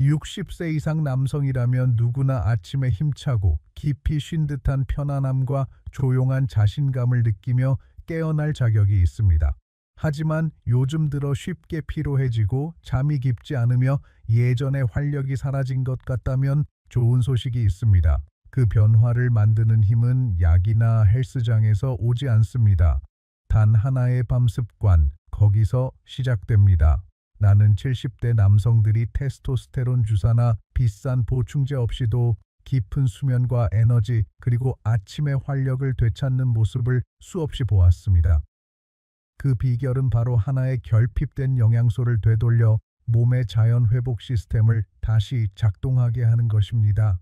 60세 이상 남성이라면 누구나 아침에 힘차고 깊이 쉰 듯한 편안함과 조용한 자신감을 느끼며 깨어날 자격이 있습니다. 하지만 요즘 들어 쉽게 피로해지고 잠이 깊지 않으며 예전의 활력이 사라진 것 같다면 좋은 소식이 있습니다. 그 변화를 만드는 힘은 약이나 헬스장에서 오지 않습니다. 단 하나의 밤 습관, 거기서 시작됩니다. 나는 70대 남성들이 테스토스테론 주사나 비싼 보충제 없이도 깊은 수면과 에너지 그리고 아침의 활력을 되찾는 모습을 수없이 보았습니다. 그 비결은 바로 하나의 결핍된 영양소를 되돌려 몸의 자연 회복 시스템을 다시 작동하게 하는 것입니다.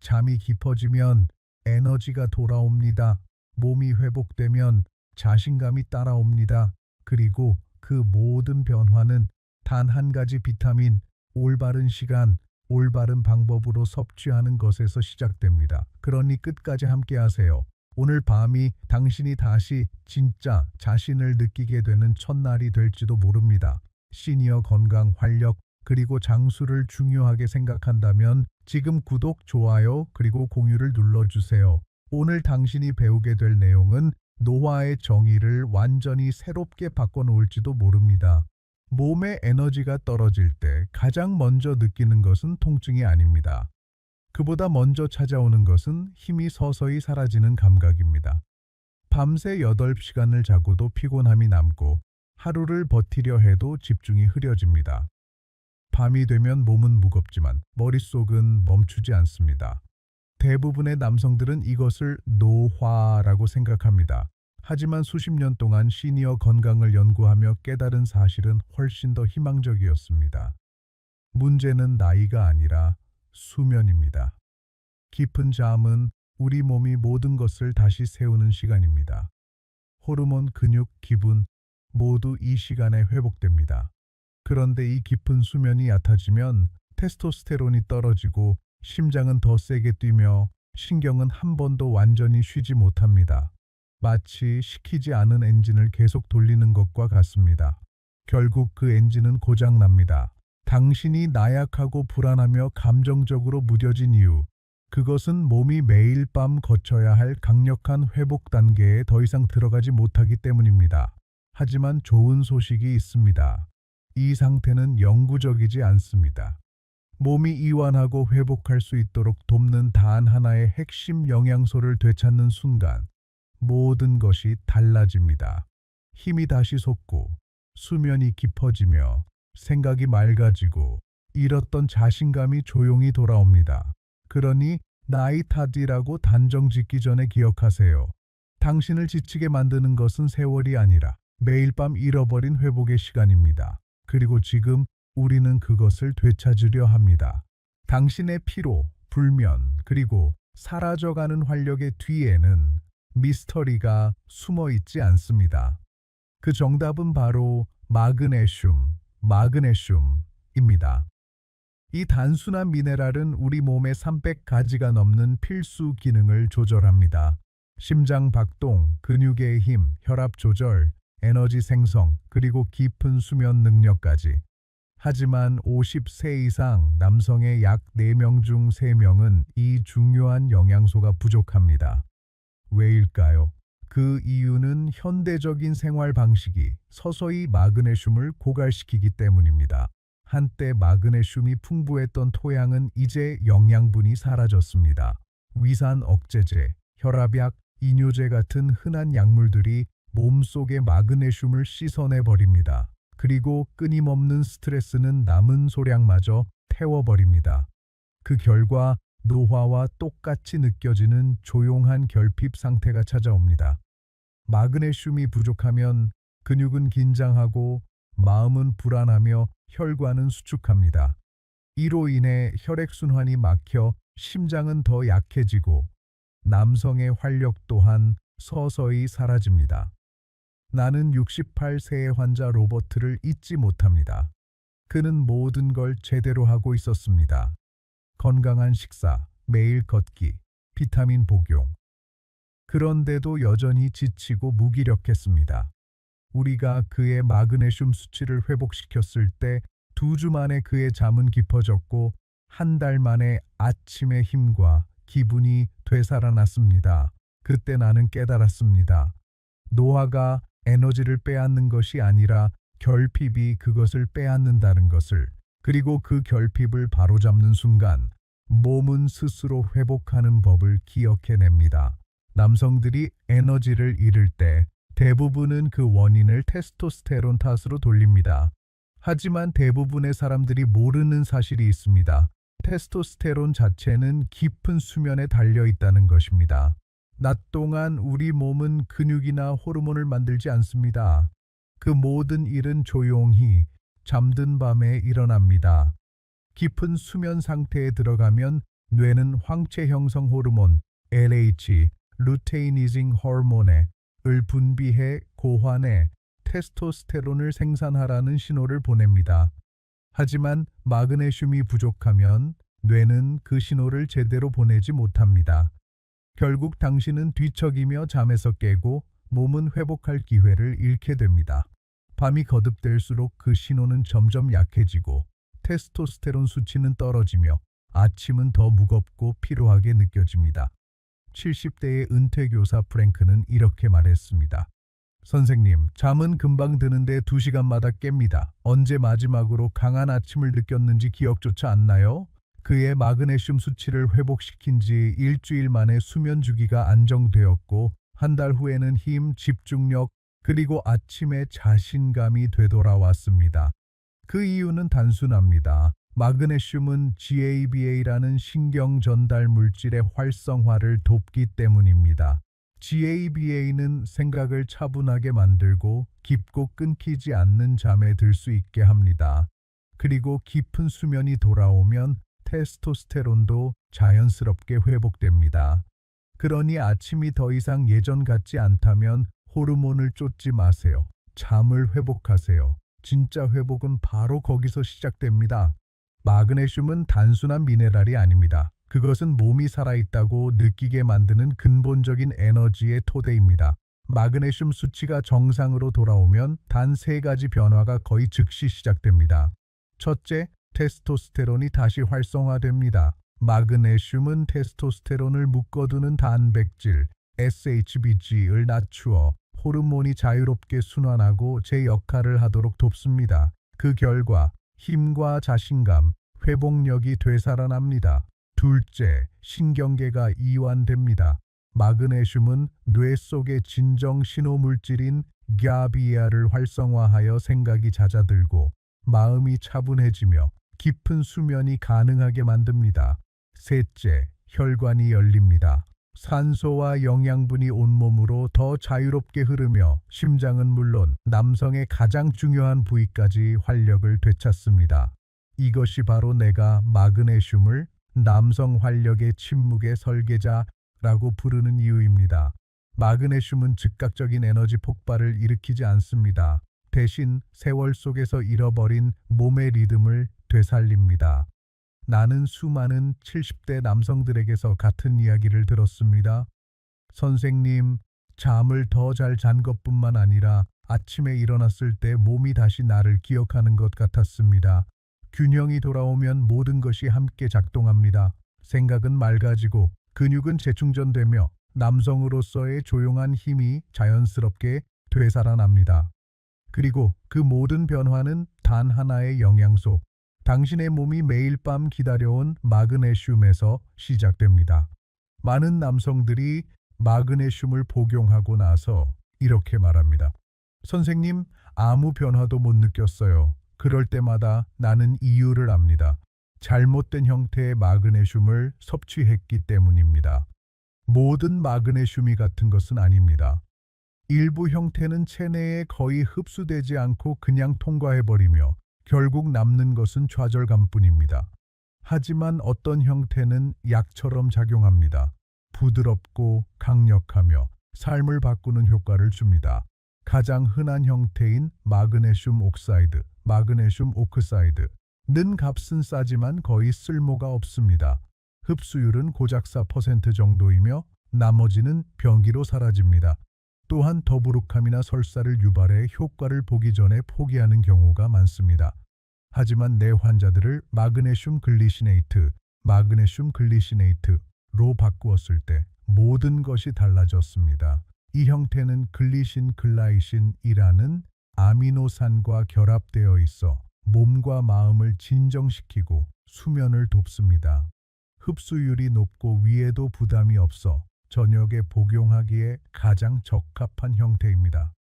잠이 깊어지면 에너지가 돌아옵니다. 몸이 회복되면 자신감이 따라옵니다. 그리고 그 모든 변화는 단 한 가지 비타민, 올바른 시간, 올바른 방법으로 섭취하는 것에서 시작됩니다. 그러니 끝까지 함께 하세요. 오늘 밤이 당신이 다시 진짜 자신을 느끼게 되는 첫날이 될지도 모릅니다. 시니어 건강, 활력, 그리고 장수를 중요하게 생각한다면 지금 구독, 좋아요, 그리고 공유를 눌러주세요. 오늘 당신이 배우게 될 내용은 노화의 정의를 완전히 새롭게 바꿔놓을지도 모릅니다. 몸의 에너지가 떨어질 때 가장 먼저 느끼는 것은 통증이 아닙니다. 그보다 먼저 찾아오는 것은 힘이 서서히 사라지는 감각입니다. 밤새 8시간을 자고도 피곤함이 남고 하루를 버티려 해도 집중이 흐려집니다. 밤이 되면 몸은 무겁지만 머릿속은 멈추지 않습니다. 대부분의 남성들은 이것을 노화라고 생각합니다. 하지만 수십 년 동안 시니어 건강을 연구하며 깨달은 사실은 훨씬 더 희망적이었습니다. 문제는 나이가 아니라 수면입니다. 깊은 잠은 우리 몸이 모든 것을 다시 세우는 시간입니다. 호르몬, 근육, 기분 모두 이 시간에 회복됩니다. 그런데 이 깊은 수면이 얕아지면 테스토스테론이 떨어지고 심장은 더 세게 뛰며 신경은 한 번도 완전히 쉬지 못합니다. 마치 식히지 않은 엔진을 계속 돌리는 것과 같습니다. 결국 그 엔진은 고장납니다. 당신이 나약하고 불안하며 감정적으로 무뎌진 이유, 그것은 몸이 매일 밤 거쳐야 할 강력한 회복 단계에 더 이상 들어가지 못하기 때문입니다. 하지만 좋은 소식이 있습니다. 이 상태는 영구적이지 않습니다. 몸이 이완하고 회복할 수 있도록 돕는 단 하나의 핵심 영양소를 되찾는 순간 모든 것이 달라집니다. 힘이 다시 솟고 수면이 깊어지며 생각이 맑아지고 잃었던 자신감이 조용히 돌아옵니다. 그러니 나이 탓이라고 단정 짓기 전에 기억하세요. 당신을 지치게 만드는 것은 세월이 아니라 매일 밤 잃어버린 회복의 시간입니다. 그리고 지금 우리는 그것을 되찾으려 합니다. 당신의 피로, 불면, 그리고 사라져가는 활력의 뒤에는 미스터리가 숨어 있지 않습니다. 그 정답은 바로 마그네슘입니다. 이 단순한 미네랄은 우리 몸의 300가지가 넘는 필수 기능을 조절합니다. 심장 박동, 근육의 힘, 혈압 조절, 에너지 생성, 그리고 깊은 수면 능력까지. 하지만 50세 이상 남성의 약 4명 중 3명은 이 중요한 영양소가 부족합니다. 왜일까요? 그 이유는 현대적인 생활 방식이 서서히 마그네슘을 고갈시키기 때문입니다. 한때 마그네슘이 풍부했던 토양은 이제 영양분이 사라졌습니다. 위산 억제제, 혈압약, 이뇨제 같은 흔한 약물들이 몸속의 마그네슘을 씻어내버립니다. 그리고 끊임없는 스트레스는 남은 소량마저 태워버립니다. 그 결과 노화와 똑같이 느껴지는 조용한 결핍 상태가 찾아옵니다. 마그네슘이 부족하면 근육은 긴장하고 마음은 불안하며 혈관은 수축합니다. 이로 인해 혈액순환이 막혀 심장은 더 약해지고 남성의 활력 또한 서서히 사라집니다. 나는 68세의 환자 로버트를 잊지 못합니다. 그는 모든 걸 제대로 하고 있었습니다. 건강한 식사, 매일 걷기, 비타민 복용. 그런데도 여전히 지치고 무기력했습니다. 우리가 그의 마그네슘 수치를 회복시켰을 때 2주 만에 그의 잠은 깊어졌고 한 달 만에 아침의 힘과 기분이 되살아났습니다. 그때 나는 깨달았습니다. 노화가 에너지를 빼앗는 것이 아니라 결핍이 그것을 빼앗는다는 것을, 그리고 그 결핍을 바로잡는 순간 몸은 스스로 회복하는 법을 기억해냅니다. 남성들이 에너지를 잃을 때 대부분은 그 원인을 테스토스테론 탓으로 돌립니다. 하지만 대부분의 사람들이 모르는 사실이 있습니다. 테스토스테론 자체는 깊은 수면에 달려 있다는 것입니다. 낮 동안 우리 몸은 근육이나 호르몬을 만들지 않습니다. 그 모든 일은 조용히 잠든 밤에 일어납니다. 깊은 수면 상태에 들어가면 뇌는 황체 형성 호르몬 LH, 루테이니징 호르몬을 분비해 고환해 테스토스테론을 생산하라는 신호를 보냅니다. 하지만 마그네슘이 부족하면 뇌는 그 신호를 제대로 보내지 못합니다. 결국 당신은 뒤척이며 잠에서 깨고 몸은 회복할 기회를 잃게 됩니다. 밤이 거듭될수록 그 신호는 점점 약해지고 테스토스테론 수치는 떨어지며 아침은 더 무겁고 피로하게 느껴집니다. 70대의 은퇴교사 프랭크는 이렇게 말했습니다. 선생님, 잠은 금방 드는데 2시간마다 깹니다. 언제 마지막으로 강한 아침을 느꼈는지 기억조차 안 나요? 그의 마그네슘 수치를 회복시킨 지 일주일 만에 수면 주기가 안정되었고 한 달 후에는 힘, 집중력, 그리고 아침에 자신감이 되돌아왔습니다. 그 이유는 단순합니다. 마그네슘은 GABA라는 신경 전달 물질의 활성화를 돕기 때문입니다. GABA는 생각을 차분하게 만들고 깊고 끊기지 않는 잠에 들 수 있게 합니다. 그리고 깊은 수면이 돌아오면 테스토스테론도 자연스럽게 회복됩니다. 그러니 아침이 더 이상 예전 같지 않다면 호르몬을 쫓지 마세요. 잠을 회복하세요. 진짜 회복은 바로 거기서 시작됩니다. 마그네슘은 단순한 미네랄이 아닙니다. 그것은 몸이 살아있다고 느끼게 만드는 근본적인 에너지의 토대입니다. 마그네슘 수치가 정상으로 돌아오면 단 3가지 변화가 거의 즉시 시작됩니다. 첫째, 테스토스테론이 다시 활성화됩니다. 마그네슘은 테스토스테론을 묶어두는 단백질 SHBG를 낮추어 호르몬이 자유롭게 순환하고 제 역할을 하도록 돕습니다. 그 결과 힘과 자신감, 회복력이 되살아납니다. 둘째, 신경계가 이완됩니다. 마그네슘은 뇌 속의 진정 신호 물질인 GABA를 활성화하여 생각이 잦아들고 마음이 차분해지며 깊은 수면이 가능하게 만듭니다. 셋째, 혈관이 열립니다. 산소와 영양분이 온몸으로 더 자유롭게 흐르며 심장은 물론 남성의 가장 중요한 부위까지 활력을 되찾습니다. 이것이 바로 내가 마그네슘을 남성 활력의 침묵의 설계자라고 부르는 이유입니다. 마그네슘은 즉각적인 에너지 폭발을 일으키지 않습니다. 대신 세월 속에서 잃어버린 몸의 리듬을 되살립니다. 나는 수많은 70대 남성들에게서 같은 이야기를 들었습니다. 선생님, 잠을 더 잘 잔 것뿐만 아니라 아침에 일어났을 때 몸이 다시 나를 기억하는 것 같았습니다. 균형이 돌아오면 모든 것이 함께 작동합니다. 생각은 맑아지고 근육은 재충전되며 남성으로서의 조용한 힘이 자연스럽게 되살아납니다. 그리고 그 모든 변화는 단 하나의 영양소, 당신의 몸이 매일 밤 기다려온 마그네슘에서 시작됩니다. 많은 남성들이 마그네슘을 복용하고 나서 이렇게 말합니다. 선생님, 아무 변화도 못 느꼈어요. 그럴 때마다 나는 이유를 압니다. 잘못된 형태의 마그네슘을 섭취했기 때문입니다. 모든 마그네슘이 같은 것은 아닙니다. 일부 형태는 체내에 거의 흡수되지 않고 그냥 통과해버리며 결국 남는 것은 좌절감뿐입니다. 하지만 어떤 형태는 약처럼 작용합니다. 부드럽고 강력하며 삶을 바꾸는 효과를 줍니다. 가장 흔한 형태인 마그네슘 옥사이드, 마그네슘 오크사이드는 값은 싸지만 거의 쓸모가 없습니다. 흡수율은 고작 4% 정도이며 나머지는 변기로 사라집니다. 또한 더부룩함이나 설사를 유발해 효과를 보기 전에 포기하는 경우가 많습니다. 하지만 내 환자들을 마그네슘 글리시네이트로 바꾸었을 때 모든 것이 달라졌습니다. 이 형태는 글리신 글라이신이라는 아미노산과 결합되어 있어 몸과 마음을 진정시키고 수면을 돕습니다. 흡수율이 높고 위에도 부담이 없어 저녁에 복용하기에 가장 적합한 형태입니다.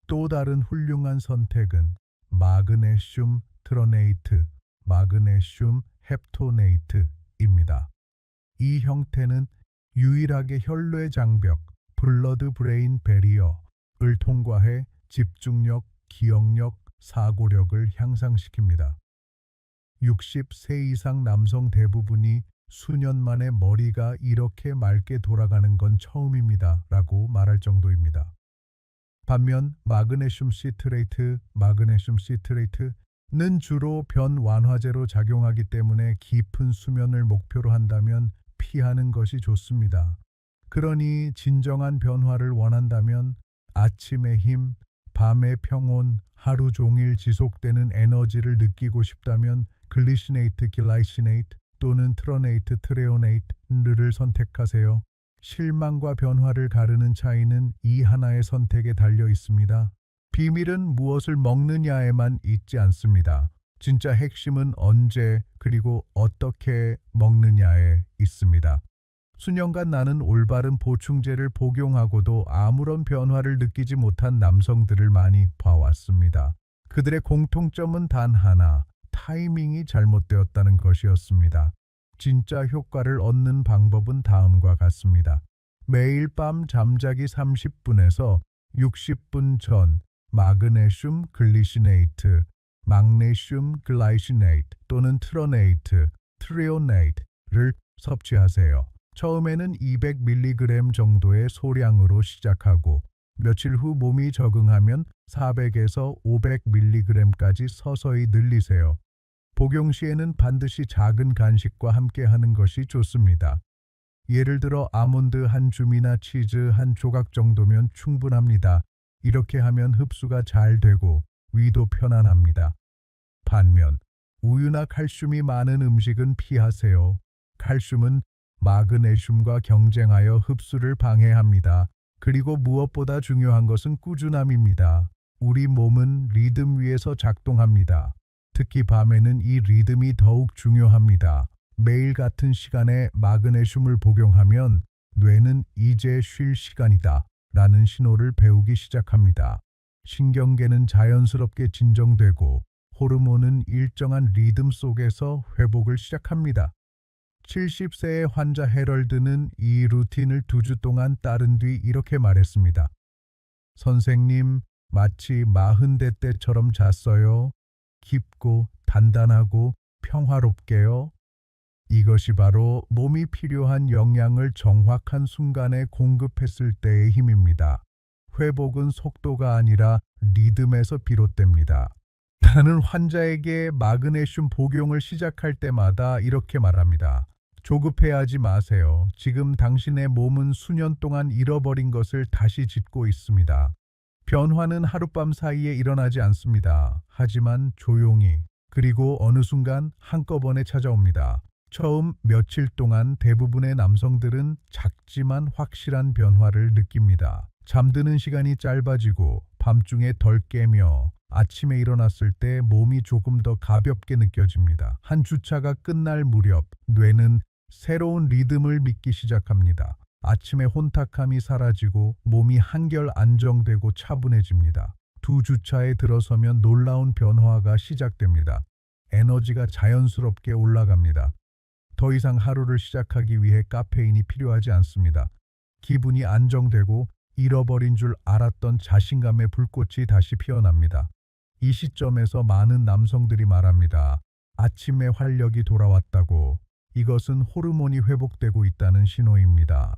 또 다른 훌륭한 선택은 마그네슘 트러네이트, 마그네슘 헵토네이트입니다. 이 형태는 유일하게 혈뇌 장벽, 블러드 브레인 베리어를 통과해 집중력, 기억력, 사고력을 향상시킵니다. 60세 이상 남성 대부분이 수년 만에 머리가 이렇게 맑게 돌아가는 건 처음입니다. 라고 말할 정도입니다. 반면 마그네슘 시트레이트는 주로 변 완화제로 작용하기 때문에 깊은 수면을 목표로 한다면 피하는 것이 좋습니다. 그러니 진정한 변화를 원한다면 아침의 힘, 밤의 평온, 하루 종일 지속되는 에너지를 느끼고 싶다면 글라이시네이트 또는 트레오네이트를 선택하세요. 실망과 변화를 가르는 차이는 이 하나의 선택에 달려 있습니다. 비밀은 무엇을 먹느냐에만 있지 않습니다. 진짜 핵심은 언제 그리고 어떻게 먹느냐에 있습니다. 수년간 나는 올바른 보충제를 복용하고도 아무런 변화를 느끼지 못한 남성들을 많이 봐왔습니다. 그들의 공통점은 단 하나, 타이밍이 잘못되었다는 것이었습니다. 진짜 효과를 얻는 방법은 다음과 같습니다. 매일 밤 잠자기 30분에서 60분 전 마그네슘 글리시네이트, magnesium glycinate 또는 트리오네이트를 섭취하세요. 처음에는 200mg 정도의 소량으로 시작하고 며칠 후 몸이 적응하면 400에서 500mg까지 서서히 늘리세요. 복용 시에는 반드시 작은 간식과 함께 하는 것이 좋습니다. 예를 들어 아몬드 한 줌이나 치즈 한 조각 정도면 충분합니다. 이렇게 하면 흡수가 잘 되고 위도 편안합니다. 반면 우유나 칼슘이 많은 음식은 피하세요. 칼슘은 마그네슘과 경쟁하여 흡수를 방해합니다. 그리고 무엇보다 중요한 것은 꾸준함입니다. 우리 몸은 리듬 위에서 작동합니다. 특히 밤에는 이 리듬이 더욱 중요합니다. 매일 같은 시간에 마그네슘을 복용하면 뇌는 이제 쉴 시간이다 라는 신호를 배우기 시작합니다. 신경계는 자연스럽게 진정되고 호르몬은 일정한 리듬 속에서 회복을 시작합니다. 70세의 환자 해럴드는 이 루틴을 2주 동안 따른 뒤 이렇게 말했습니다. 선생님, 마치 40대 때처럼 잤어요. 깊고 단단하고 평화롭게요. 이것이 바로 몸이 필요한 영양을 정확한 순간에 공급했을 때의 힘입니다. 회복은 속도가 아니라 리듬에서 비롯됩니다. 나는 환자에게 마그네슘 복용을 시작할 때마다 이렇게 말합니다. 조급해하지 마세요. 지금 당신의 몸은 수년 동안 잃어버린 것을 다시 짓고 있습니다. 변화는 하룻밤 사이에 일어나지 않습니다. 하지만 조용히, 그리고 어느 순간 한꺼번에 찾아옵니다. 처음 며칠 동안 대부분의 남성들은 작지만 확실한 변화를 느낍니다. 잠드는 시간이 짧아지고 밤중에 덜 깨며 아침에 일어났을 때 몸이 조금 더 가볍게 느껴집니다. 한 주차가 끝날 무렵 뇌는 새로운 리듬을 믿기 시작합니다. 아침에 혼탁함이 사라지고 몸이 한결 안정되고 차분해집니다. 2주차에 들어서면 놀라운 변화가 시작됩니다. 에너지가 자연스럽게 올라갑니다. 더 이상 하루를 시작하기 위해 카페인이 필요하지 않습니다. 기분이 안정되고 잃어버린 줄 알았던 자신감의 불꽃이 다시 피어납니다. 이 시점에서 많은 남성들이 말합니다. 아침에 활력이 돌아왔다고. 이것은 호르몬이 회복되고 있다는 신호입니다.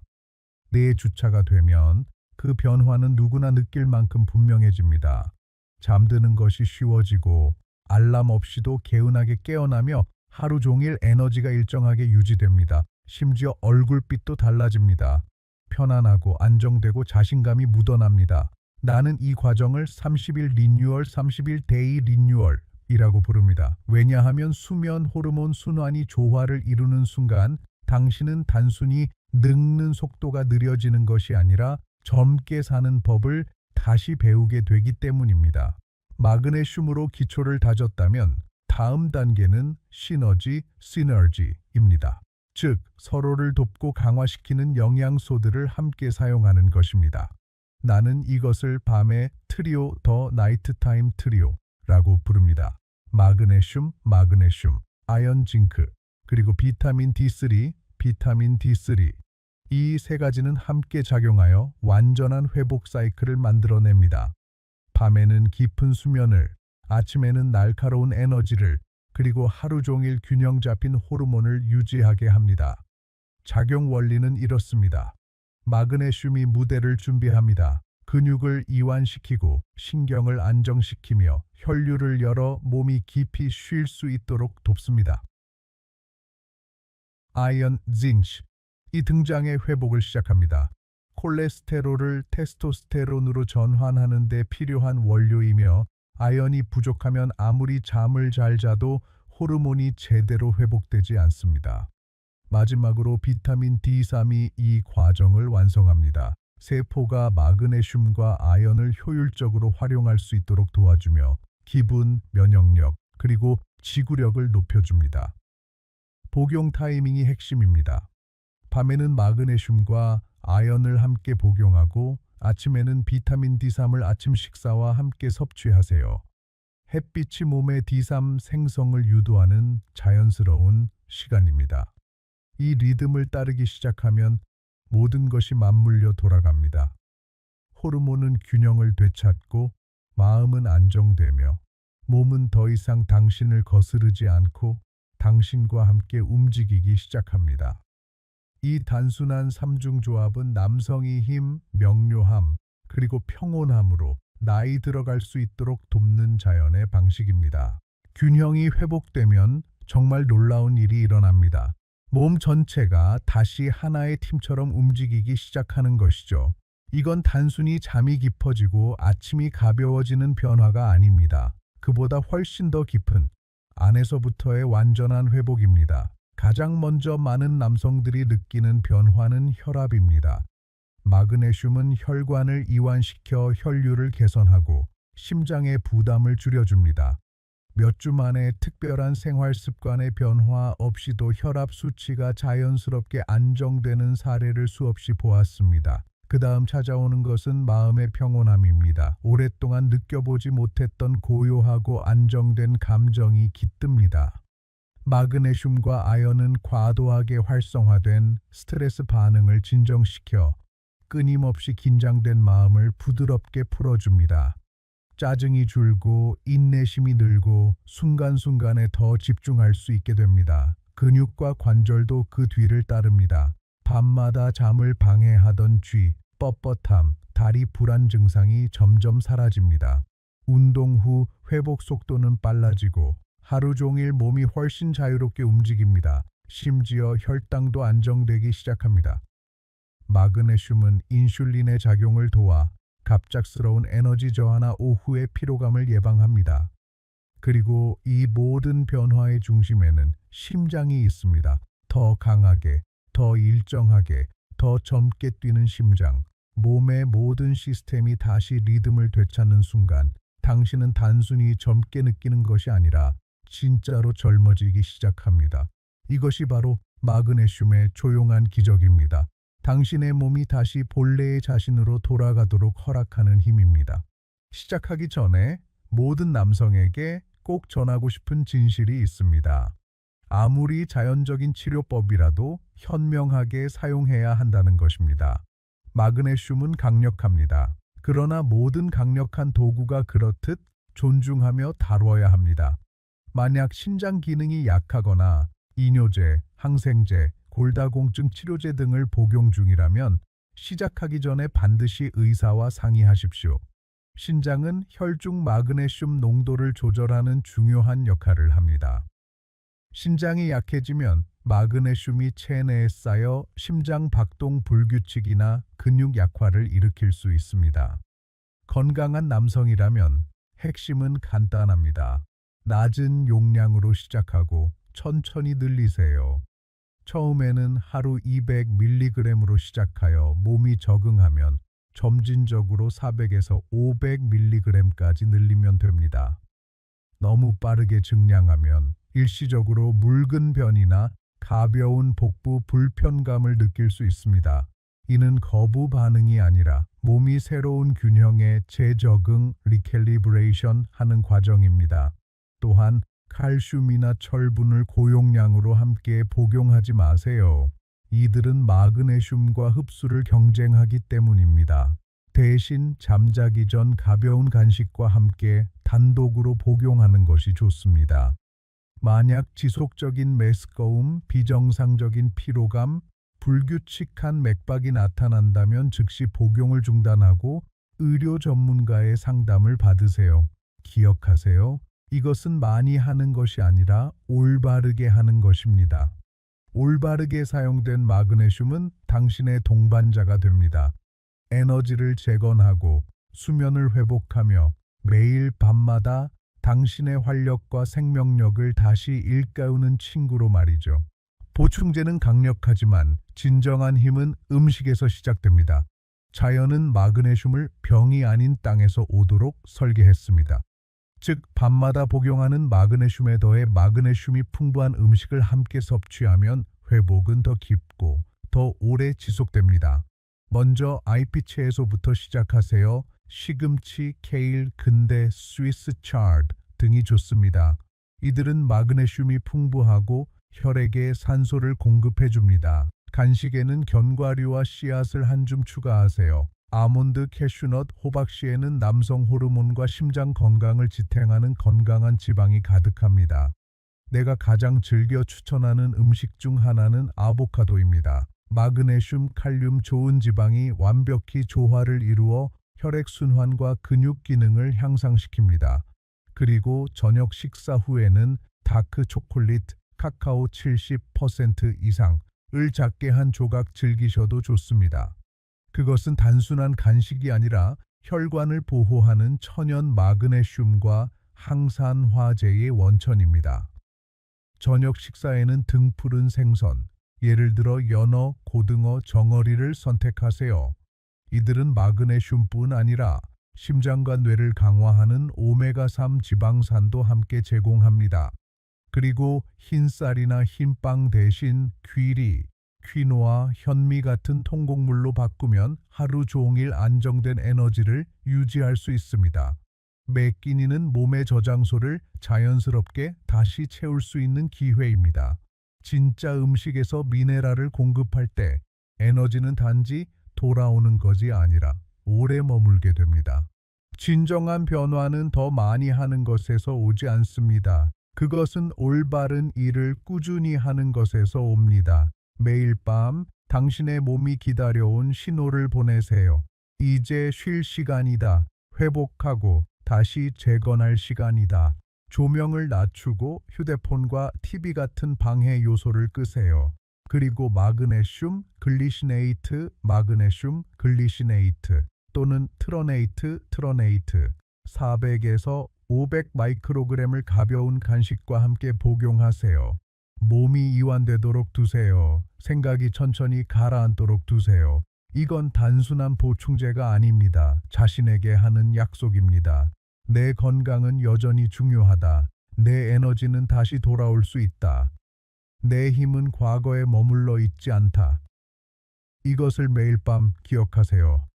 4주차가 되면 그 변화는 누구나 느낄 만큼 분명해집니다. 잠드는 것이 쉬워지고 알람 없이도 개운하게 깨어나며 하루 종일 에너지가 일정하게 유지됩니다. 심지어 얼굴빛도 달라집니다. 편안하고 안정되고 자신감이 묻어납니다. 나는 이 과정을 30일 리뉴얼, 30일 데이 리뉴얼이라고 이라고 부릅니다. 왜냐하면 수면 호르몬 순환이 조화를 이루는 순간 당신은 단순히 늙는 속도가 느려지는 것이 아니라 젊게 사는 법을 다시 배우게 되기 때문입니다. 마그네슘으로 기초를 다졌다면 다음 단계는 시너지입니다. 즉, 서로를 돕고 강화시키는 영양소들을 함께 사용하는 것입니다. 나는 이것을 밤의 트리오, 더 나이트타임 트리오라고 부릅니다. 마그네슘, 아연, 징크, 그리고 비타민 D3. 이 세 가지는 함께 작용하여 완전한 회복 사이클을 만들어냅니다. 밤에는 깊은 수면을, 아침에는 날카로운 에너지를, 그리고 하루 종일 균형 잡힌 호르몬을 유지하게 합니다. 작용 원리는 이렇습니다. 마그네슘이 무대를 준비합니다. 근육을 이완시키고 신경을 안정시키며 혈류를 열어 몸이 깊이 쉴 수 있도록 돕습니다. 아연, 징크. 이 등장의 회복을 시작합니다. 콜레스테롤을 테스토스테론으로 전환하는 데 필요한 원료이며 아연이 부족하면 아무리 잠을 잘 자도 호르몬이 제대로 회복되지 않습니다. 마지막으로 비타민 D3이 이 과정을 완성합니다. 세포가 마그네슘과 아연을 효율적으로 활용할 수 있도록 도와주며 기분, 면역력, 그리고 지구력을 높여줍니다. 복용 타이밍이 핵심입니다. 밤에는 마그네슘과 아연을 함께 복용하고 아침에는 비타민 D3을 아침 식사와 함께 섭취하세요. 햇빛이 몸의 D3 생성을 유도하는 자연스러운 시간입니다. 이 리듬을 따르기 시작하면 모든 것이 맞물려 돌아갑니다. 호르몬은 균형을 되찾고 마음은 안정되며 몸은 더 이상 당신을 거스르지 않고 당신과 함께 움직이기 시작합니다. 이 단순한 삼중조합은 남성의 힘, 명료함, 그리고 평온함으로 나이 들어갈 수 있도록 돕는 자연의 방식입니다. 균형이 회복되면 정말 놀라운 일이 일어납니다. 몸 전체가 다시 하나의 팀처럼 움직이기 시작하는 것이죠. 이건 단순히 잠이 깊어지고 아침이 가벼워지는 변화가 아닙니다. 그보다 훨씬 더 깊은 안에서부터의 완전한 회복입니다. 가장 먼저 많은 남성들이 느끼는 변화는 혈압입니다. 마그네슘은 혈관을 이완시켜 혈류를 개선하고 심장의 부담을 줄여줍니다. 몇 주 만에 특별한 생활 습관의 변화 없이도 혈압 수치가 자연스럽게 안정되는 사례를 수없이 보았습니다. 그 다음 찾아오는 것은 마음의 평온함입니다. 오랫동안 느껴보지 못했던 고요하고 안정된 감정이 깃듭니다. 마그네슘과 아연은 과도하게 활성화된 스트레스 반응을 진정시켜 끊임없이 긴장된 마음을 부드럽게 풀어줍니다. 짜증이 줄고 인내심이 늘고 순간순간에 더 집중할 수 있게 됩니다. 근육과 관절도 그 뒤를 따릅니다. 밤마다 잠을 방해하던 쥐, 뻣뻣함, 다리 불안 증상이 점점 사라집니다. 운동 후 회복 속도는 빨라지고 하루 종일 몸이 훨씬 자유롭게 움직입니다. 심지어 혈당도 안정되기 시작합니다. 마그네슘은 인슐린의 작용을 도와 갑작스러운 에너지 저하나 오후의 피로감을 예방합니다. 그리고 이 모든 변화의 중심에는 심장이 있습니다. 더 강하게, 더 일정하게, 더 젊게 뛰는 심장. 몸의 모든 시스템이 다시 리듬을 되찾는 순간 당신은 단순히 젊게 느끼는 것이 아니라 진짜로 젊어지기 시작합니다. 이것이 바로 마그네슘의 조용한 기적입니다. 당신의 몸이 다시 본래의 자신으로 돌아가도록 허락하는 힘입니다. 시작하기 전에 모든 남성에게 꼭 전하고 싶은 진실이 있습니다. 아무리 자연적인 치료법이라도 현명하게 사용해야 한다는 것입니다. 마그네슘은 강력합니다. 그러나 모든 강력한 도구가 그렇듯 존중하며 다뤄야 합니다. 만약 신장 기능이 약하거나 이뇨제, 항생제, 골다공증 치료제 등을 복용 중이라면 시작하기 전에 반드시 의사와 상의하십시오. 신장은 혈중 마그네슘 농도를 조절하는 중요한 역할을 합니다. 신장이 약해지면 마그네슘이 체내에 쌓여 심장 박동 불규칙이나 근육 약화를 일으킬 수 있습니다. 건강한 남성이라면 핵심은 간단합니다. 낮은 용량으로 시작하고 천천히 늘리세요. 처음에는 하루 200mg으로 시작하여 몸이 적응하면 점진적으로 400에서 500mg까지 늘리면 됩니다. 너무 빠르게 증량하면 일시적으로 묽은 변이나 가벼운 복부 불편감을 느낄 수 있습니다. 이는 거부 반응이 아니라 몸이 새로운 균형에 재적응, 리캘리브레이션 하는 과정입니다. 또한 칼슘이나 철분을 고용량으로 함께 복용하지 마세요. 이들은 마그네슘과 흡수를 경쟁하기 때문입니다. 대신 잠자기 전 가벼운 간식과 함께 단독으로 복용하는 것이 좋습니다. 만약 지속적인 메스꺼움, 비정상적인 피로감, 불규칙한 맥박이 나타난다면 즉시 복용을 중단하고 의료 전문가의 상담을 받으세요. 기억하세요. 이것은 많이 하는 것이 아니라 올바르게 하는 것입니다. 올바르게 사용된 마그네슘은 당신의 동반자가 됩니다. 에너지를 재건하고 수면을 회복하며 매일 밤마다 당신의 활력과 생명력을 다시 일깨우는 친구로 말이죠. 보충제는 강력하지만 진정한 힘은 음식에서 시작됩니다. 자연은 마그네슘을 병이 아닌 땅에서 오도록 설계했습니다. 즉, 밤마다 복용하는 마그네슘에 더해 마그네슘이 풍부한 음식을 함께 섭취하면 회복은 더 깊고 더 오래 지속됩니다. 먼저 IP 채소부터 시작하세요. 시금치, 케일, 근대, 스위스 차드 등이 좋습니다. 이들은 마그네슘이 풍부하고 혈액에 산소를 공급해 줍니다. 간식에는 견과류와 씨앗을 한 줌 추가하세요. 아몬드, 캐슈넛, 호박씨에는 남성 호르몬과 심장 건강을 지탱하는 건강한 지방이 가득합니다. 내가 가장 즐겨 추천하는 음식 중 하나는 아보카도입니다. 마그네슘, 칼륨, 좋은 지방이 완벽히 조화를 이루어 혈액순환과 근육 기능을 향상시킵니다. 그리고 저녁 식사 후에는 다크 초콜릿, 카카오 70% 이상을 작게 한 조각 즐기셔도 좋습니다. 그것은 단순한 간식이 아니라 혈관을 보호하는 천연 마그네슘과 항산화제의 원천입니다. 저녁 식사에는 등푸른 생선, 예를 들어 연어, 고등어, 정어리를 선택하세요. 이들은 마그네슘뿐 아니라 심장과 뇌를 강화하는 오메가3 지방산도 함께 제공합니다. 그리고 흰쌀이나 흰빵 대신 귀리, 퀴노아, 현미 같은 통곡물로 바꾸면 하루 종일 안정된 에너지를 유지할 수 있습니다. 매 끼니는 몸의 저장소를 자연스럽게 다시 채울 수 있는 기회입니다. 진짜 음식에서 미네랄을 공급할 때 에너지는 단지 돌아오는 것이 아니라 오래 머물게 됩니다. 진정한 변화는 더 많이 하는 것에서 오지 않습니다. 그것은 올바른 일을 꾸준히 하는 것에서 옵니다. 매일 밤 당신의 몸이 기다려온 신호를 보내세요. 이제 쉴 시간이다. 회복하고 다시 재건할 시간이다. 조명을 낮추고 휴대폰과 TV 같은 방해 요소를 끄세요. 그리고 마그네슘 글리시네이트, 마그네슘 글리시네이트 또는 트러네이트 400에서 500 마이크로그램을 가벼운 간식과 함께 복용하세요. 몸이 이완되도록 두세요. 생각이 천천히 가라앉도록 두세요. 이건 단순한 보충제가 아닙니다. 자신에게 하는 약속입니다. 내 건강은 여전히 중요하다. 내 에너지는 다시 돌아올 수 있다. 내 힘은 과거에 머물러 있지 않다. 이것을 매일 밤 기억하세요.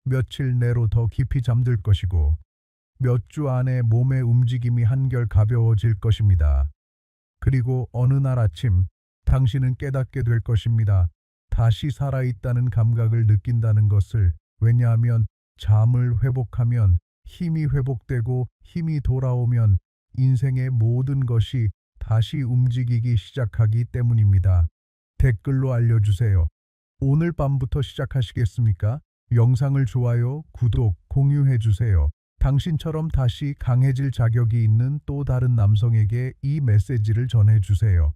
며칠 내로 더 깊이 잠들 것이고 몇 주 안에 몸의 움직임이 한결 가벼워질 것입니다. 그리고 어느 날 아침 당신은 깨닫게 될 것입니다. 다시 살아있다는 감각을 느낀다는 것을. 왜냐하면 잠을 회복하면 힘이 회복되고 힘이 돌아오면 인생의 모든 것이 다시 움직이기 시작하기 때문입니다. 댓글로 알려주세요. 오늘 밤부터 시작하시겠습니까? 영상을 좋아요, 구독, 공유해주세요. 당신처럼 다시 강해질 자격이 있는 또 다른 남성에게 이 메시지를 전해주세요.